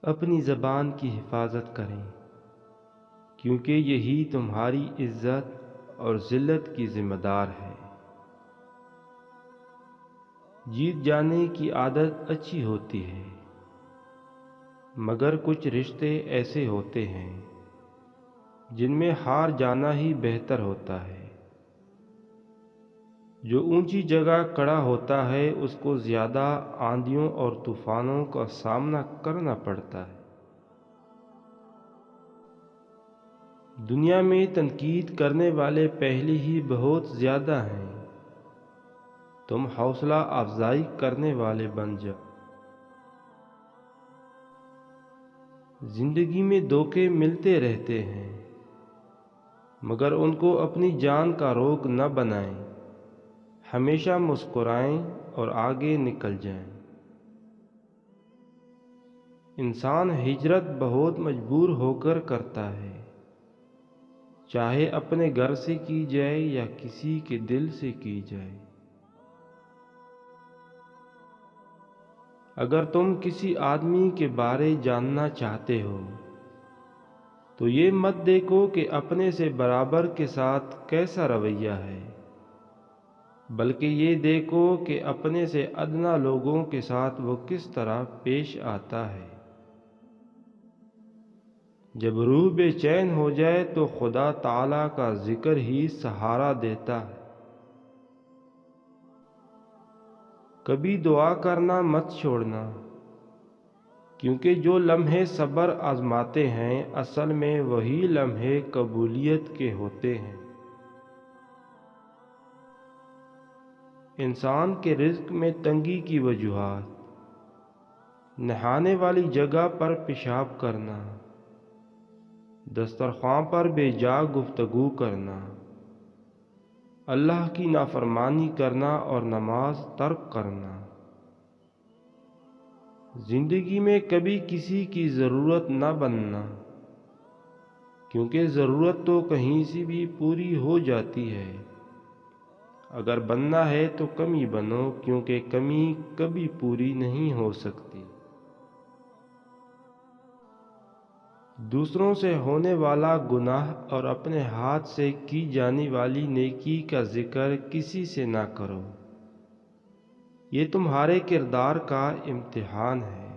اپنی زبان کی حفاظت کریں، کیونکہ یہی تمہاری عزت اور ذلت کی ذمہ دار ہے۔ جیت جانے کی عادت اچھی ہوتی ہے، مگر کچھ رشتے ایسے ہوتے ہیں جن میں ہار جانا ہی بہتر ہوتا ہے۔ جو اونچی جگہ کھڑا ہوتا ہے اس کو زیادہ آندھیوں اور طوفانوں کا سامنا کرنا پڑتا ہے۔ دنیا میں تنقید کرنے والے پہلے ہی بہت زیادہ ہیں، تم حوصلہ افزائی کرنے والے بن جاؤ۔ زندگی میں دھوکے ملتے رہتے ہیں، مگر ان کو اپنی جان کا روگ نہ بنائیں۔ ہمیشہ مسکرائیں اور آگے نکل جائیں۔ انسان ہجرت بہت مجبور ہو کر کرتا ہے، چاہے اپنے گھر سے کی جائے یا کسی کے دل سے کی جائے۔ اگر تم کسی آدمی کے بارے جاننا چاہتے ہو تو یہ مت دیکھو کہ اپنے سے برابر کے ساتھ کیسا رویہ ہے، بلکہ یہ دیکھو کہ اپنے سے ادنا لوگوں کے ساتھ وہ کس طرح پیش آتا ہے۔ جب روح بے چین ہو جائے تو خدا تعالیٰ کا ذکر ہی سہارا دیتا ہے۔ کبھی دعا کرنا مت چھوڑنا، کیونکہ جو لمحے صبر آزماتے ہیں اصل میں وہی لمحے قبولیت کے ہوتے ہیں۔ انسان کے رزق میں تنگی کی وجوہات: نہانے والی جگہ پر پیشاب کرنا، دسترخوان پر بے جا گفتگو کرنا، اللہ کی نافرمانی کرنا اور نماز ترک کرنا۔ زندگی میں کبھی کسی کی ضرورت نہ بننا، کیونکہ ضرورت تو کہیں سے بھی پوری ہو جاتی ہے۔ اگر بننا ہے تو کمی بنو، کیونکہ کمی کبھی پوری نہیں ہو سکتی۔ دوسروں سے ہونے والا گناہ اور اپنے ہاتھ سے کی جانے والی نیکی کا ذکر کسی سے نہ کرو، یہ تمہارے کردار کا امتحان ہے۔